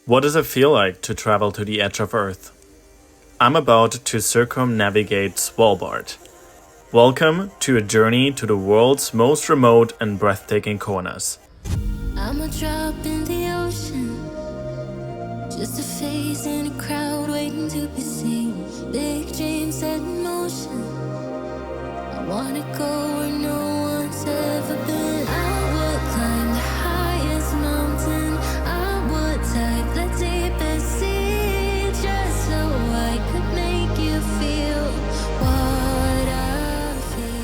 What does it feel like to travel to the edge of Earth? I'm about to circumnavigate Svalbard. Welcome to a journey to the world's most remote and breathtaking corners. I'm a drop in the ocean, just a face in a crowd waiting to be seen. Big dreams set in motion. I wanna go where no one's ever been. I would climb the highest mountain. I would dive the deepest sea, just so I could make you feel what I feel.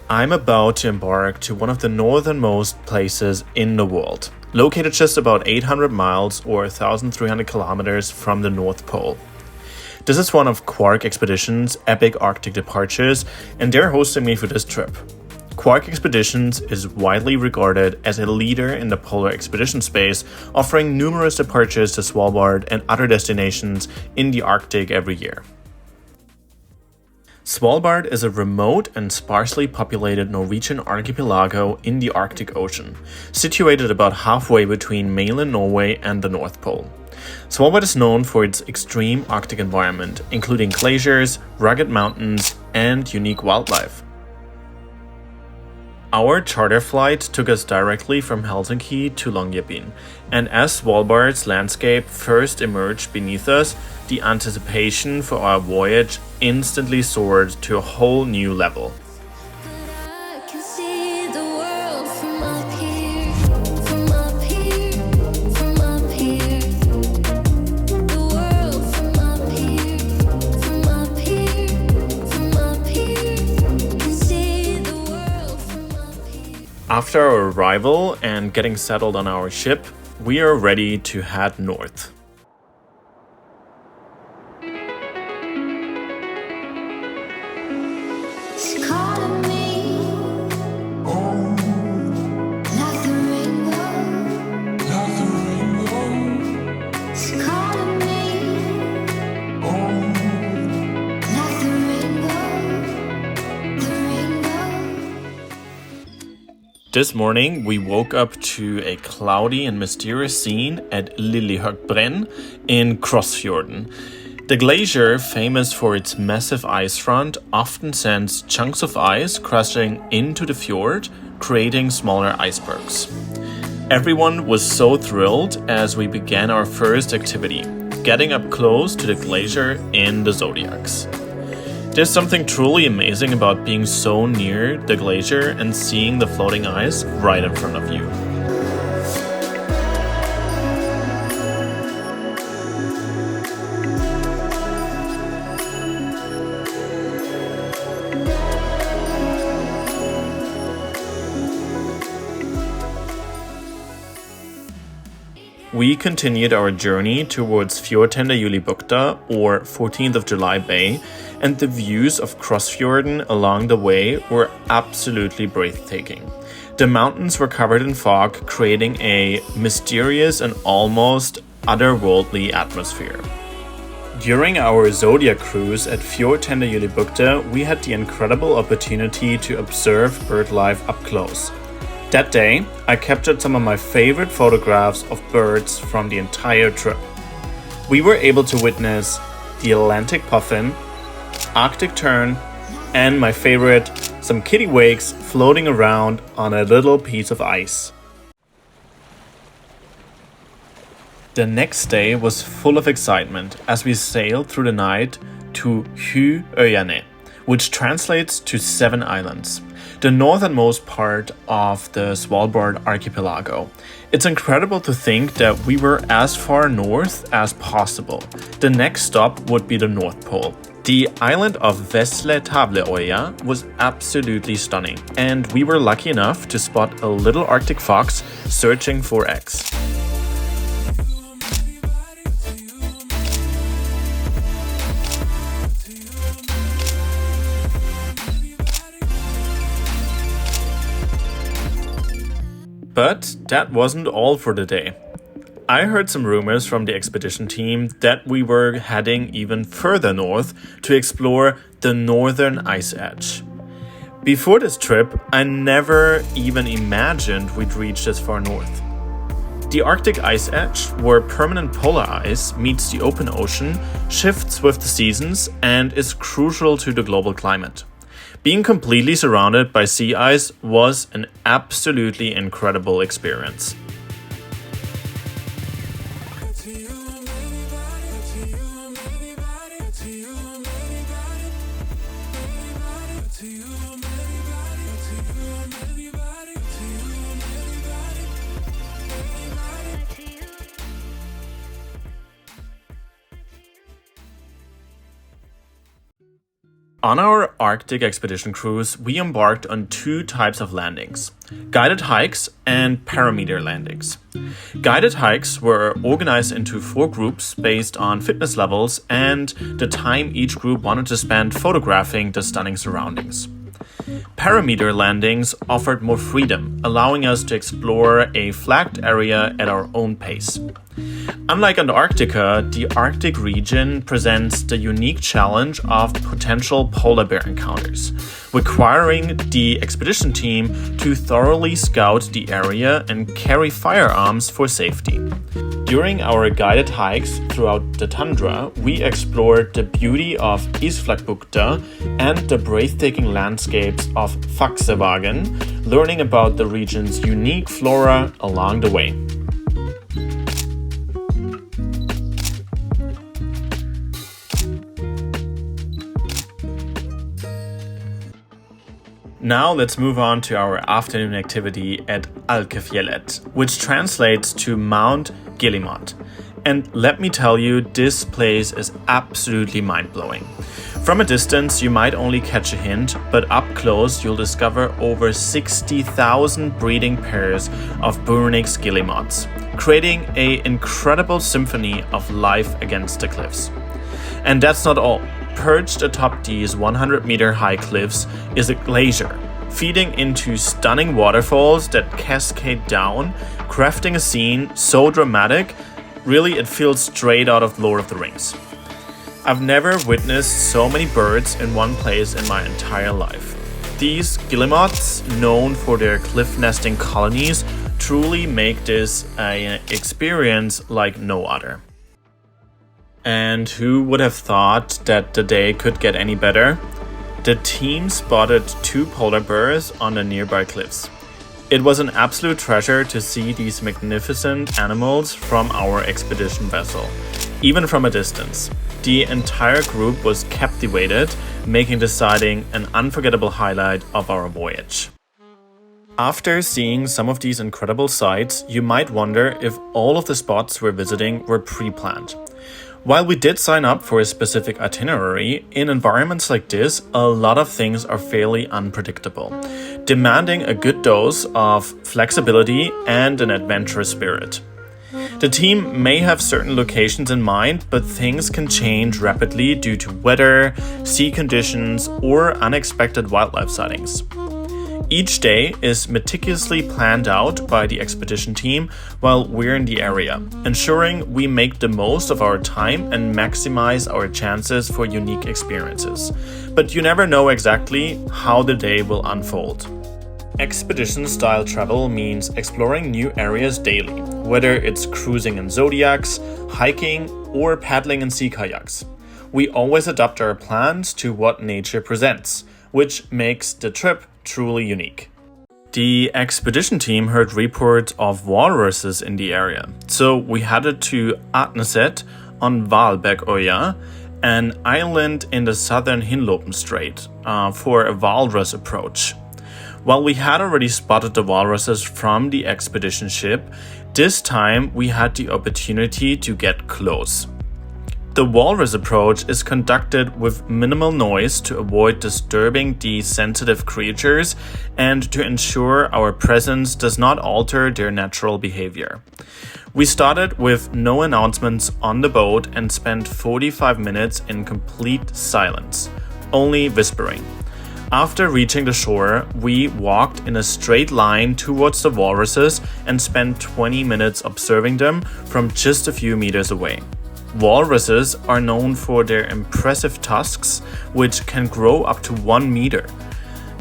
I'm about to embark to one of the northernmost places in the world, located just about 800 miles or 1,300 kilometers from the North Pole. This is one of Quark Expeditions' epic Arctic departures, and they're hosting me for this trip. Quark Expeditions is widely regarded as a leader in the polar expedition space, offering numerous departures to Svalbard and other destinations in the Arctic every year. Svalbard is a remote and sparsely populated Norwegian archipelago in the Arctic Ocean, situated about halfway between mainland Norway and the North Pole. Svalbard is known for its extreme Arctic environment, including glaciers, rugged mountains, and unique wildlife. Our charter flight took us directly from Helsinki to Longyearbyen, and as Svalbard's landscape first emerged beneath us, the anticipation for our voyage instantly soared to a whole new level. I can see the world from up here, from up here, from up here. The world from up here, from up here, from up here. Can see the world from up here. After our arrival and getting settled on our ship, we are ready to head north. It's calling me like the rainbow. It's calling me like the rainbow. The rainbow. This morning, we woke up to a cloudy and mysterious scene at Lillehøgbren in Krossfjorden. The glacier, famous for its massive ice front, often sends chunks of ice crashing into the fjord, creating smaller icebergs. Everyone was so thrilled as we began our first activity, getting up close to the glacier in the zodiacs. There's something truly amazing about being so near the glacier and seeing the floating ice right in front of you. We continued our journey towards Fjord Julibukta, or 14th of July Bay, and the views of Krossfjorden along the way were absolutely breathtaking. The mountains were covered in fog, creating a mysterious and almost otherworldly atmosphere. During our Zodiac cruise at Fjord Julibukta, we had the incredible opportunity to observe Birdlife up close. That day, I captured some of my favorite photographs of birds from the entire trip. We were able to witness the Atlantic puffin, Arctic tern, and my favorite, some kittiwakes floating around on a little piece of ice. The next day was full of excitement as we sailed through the night to Øyane, which translates to 7 islands, the northernmost part of the Svalbard archipelago. It's incredible to think that we were as far north as possible. The next stop would be the North Pole. The island of Vesle Tavleøya was absolutely stunning, and we were lucky enough to spot a little Arctic fox searching for eggs. But that wasn't all for the day. I heard some rumors from the expedition team that we were heading even further north to explore the northern ice edge. Before this trip, I never even imagined we'd reach this far north. The Arctic ice edge, where permanent polar ice meets the open ocean, shifts with the seasons and is crucial to the global climate. Being completely surrounded by sea ice was an absolutely incredible experience. On our Arctic expedition cruise, we embarked on two types of landings: guided hikes and parameter landings. Guided hikes were organized into 4 groups based on fitness levels and the time each group wanted to spend photographing the stunning surroundings. Parameter landings offered more freedom, allowing us to explore a flagged area at our own pace. Unlike Antarctica, the Arctic region presents the unique challenge of potential polar bear encounters, requiring the expedition team to thoroughly scout the area and carry firearms for safety. During our guided hikes throughout the tundra, we explored the beauty of Isflakbukta and the breathtaking landscapes of Faksevagen, learning about the region's unique flora along the way. Now let's move on to our afternoon activity at Alkefjellet, which translates to Mount Guillemot. And let me tell you, this place is absolutely mind-blowing. From a distance, you might only catch a hint, but up close, you'll discover over 60,000 breeding pairs of Burnix guillemots, creating an incredible symphony of life against the cliffs. And that's not all. Perched atop these 100-meter high cliffs is a glacier, feeding into stunning waterfalls that cascade down, crafting a scene so dramatic, really it feels straight out of Lord of the Rings. I've never witnessed so many birds in one place in my entire life. These guillemots, known for their cliff nesting colonies, truly make this an experience like no other. And who would have thought that the day could get any better? The team spotted 2 polar bears on the nearby cliffs. It was an absolute treasure to see these magnificent animals from our expedition vessel, even from a distance. The entire group was captivated, making the sighting an unforgettable highlight of our voyage. After seeing some of these incredible sights, you might wonder if all of the spots we're visiting were pre-planned. While we did sign up for a specific itinerary, in environments like this, a lot of things are fairly unpredictable, demanding a good dose of flexibility and an adventurous spirit. The team may have certain locations in mind, but things can change rapidly due to weather, sea conditions, or unexpected wildlife sightings. Each day is meticulously planned out by the expedition team while we're in the area, ensuring we make the most of our time and maximize our chances for unique experiences. But you never know exactly how the day will unfold. Expedition-style travel means exploring new areas daily, whether it's cruising in zodiacs, hiking, or paddling in sea kayaks. We always adapt our plans to what nature presents, which makes the trip truly unique. The expedition team heard reports of walruses in the area, so we headed to Atneset on Hvalbergøya, an island in the southern Hinlopen Strait, for a walrus approach. While we had already spotted the walruses from the expedition ship, this time we had the opportunity to get close. The Walrus Approach is conducted with minimal noise to avoid disturbing these sensitive creatures and to ensure our presence does not alter their natural behavior. We started with no announcements on the boat and spent 45 minutes in complete silence, only whispering. After reaching the shore, we walked in a straight line towards the walruses and spent 20 minutes observing them from just a few meters away. Walruses are known for their impressive tusks, which can grow up to 1 meter,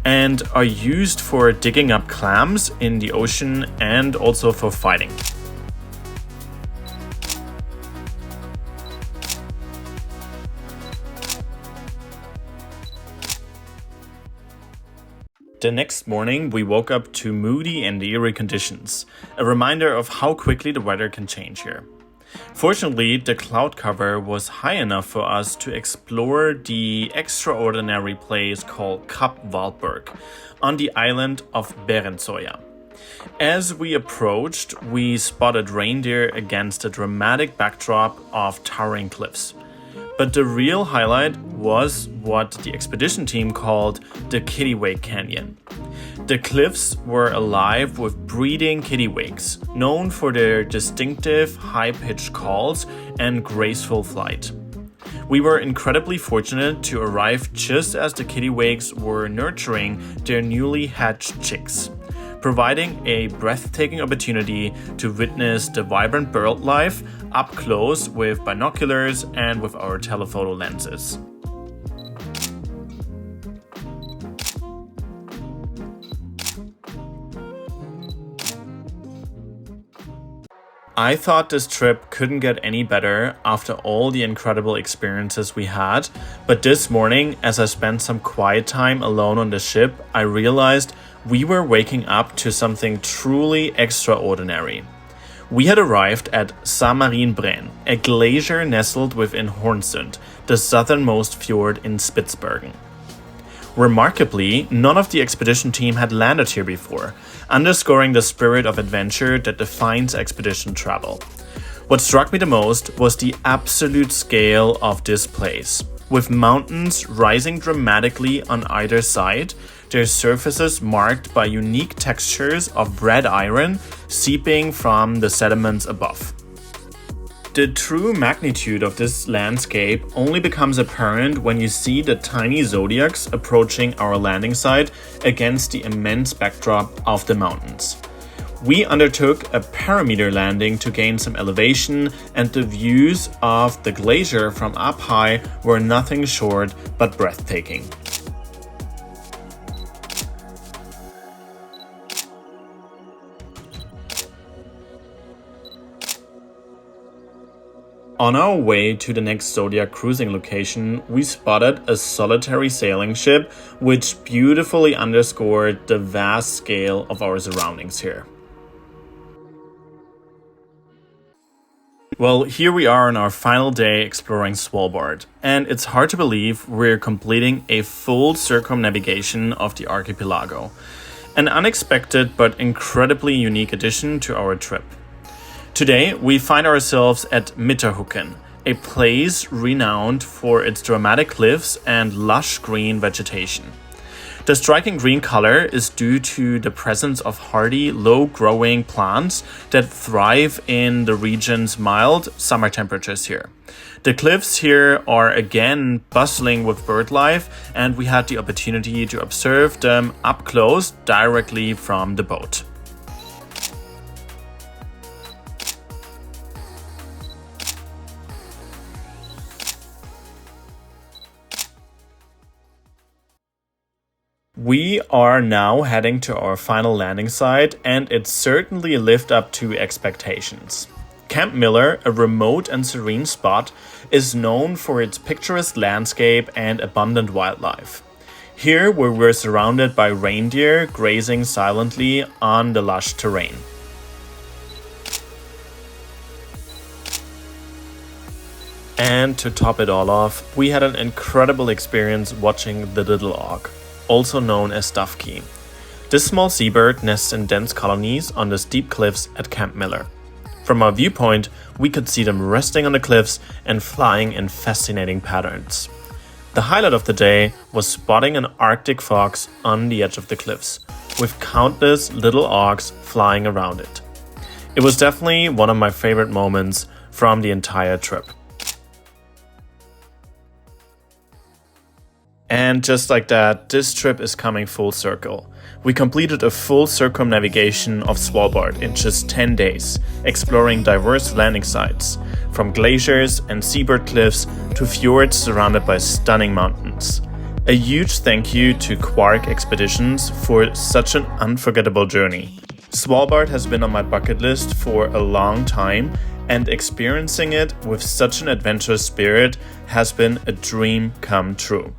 and are used for digging up clams in the ocean and also for fighting. The next morning, we woke up to moody and eerie conditions, a reminder of how quickly the weather can change here. Fortunately, the cloud cover was high enough for us to explore the extraordinary place called Kap Svalbard on the island of Berensøya. As we approached, we spotted reindeer against a dramatic backdrop of towering cliffs. But the real highlight was what the expedition team called the Kittiwake Canyon. The cliffs were alive with breeding kittiwakes, known for their distinctive high-pitched calls and graceful flight. We were incredibly fortunate to arrive just as the kittiwakes were nurturing their newly hatched chicks, providing a breathtaking opportunity to witness the vibrant bird life up close with binoculars and with our telephoto lenses. I thought this trip couldn't get any better after all the incredible experiences we had, but this morning, as I spent some quiet time alone on the ship, I realized we were waking up to something truly extraordinary. We had arrived at Longyearbyen, a glacier nestled within Hornsund, the southernmost fjord in Spitsbergen. Remarkably, none of the expedition team had landed here before, underscoring the spirit of adventure that defines expedition travel. What struck me the most was the absolute scale of this place. With mountains rising dramatically on either side, their surfaces marked by unique textures of red iron seeping from the sediments above. The true magnitude of this landscape only becomes apparent when you see the tiny zodiacs approaching our landing site against the immense backdrop of the mountains. We undertook a parameter landing to gain some elevation, and the views of the glacier from up high were nothing short but breathtaking. On our way to the next Zodiac cruising location, we spotted a solitary sailing ship which beautifully underscored the vast scale of our surroundings here. Well, here we are on our final day exploring Svalbard, and it's hard to believe we're completing a full circumnavigation of the archipelago. An unexpected but incredibly unique addition to our trip. Today, we find ourselves at Midthuken, a place renowned for its dramatic cliffs and lush green vegetation. The striking green color is due to the presence of hardy, low-growing plants that thrive in the region's mild summer temperatures here. The cliffs here are again bustling with bird life, and we had the opportunity to observe them up close directly from the boat. We are now heading to our final landing site, and it certainly lived up to expectations. Camp Miller, a remote and serene spot, is known for its picturesque landscape and abundant wildlife. Here we were surrounded by reindeer grazing silently on the lush terrain. And to top it all off, we had an incredible experience watching the little auk, also known as dovekey. This small seabird nests in dense colonies on the steep cliffs at Camp Miller. From our viewpoint, we could see them resting on the cliffs and flying in fascinating patterns. The highlight of the day was spotting an Arctic fox on the edge of the cliffs, with countless little auks flying around it. It was definitely one of my favorite moments from the entire trip. And just like that, this trip is coming full circle. We completed a full circumnavigation of Svalbard in just 10 days, exploring diverse landing sites, from glaciers and seabird cliffs to fjords surrounded by stunning mountains. A huge thank you to Quark Expeditions for such an unforgettable journey. Svalbard has been on my bucket list for a long time, and experiencing it with such an adventurous spirit has been a dream come true.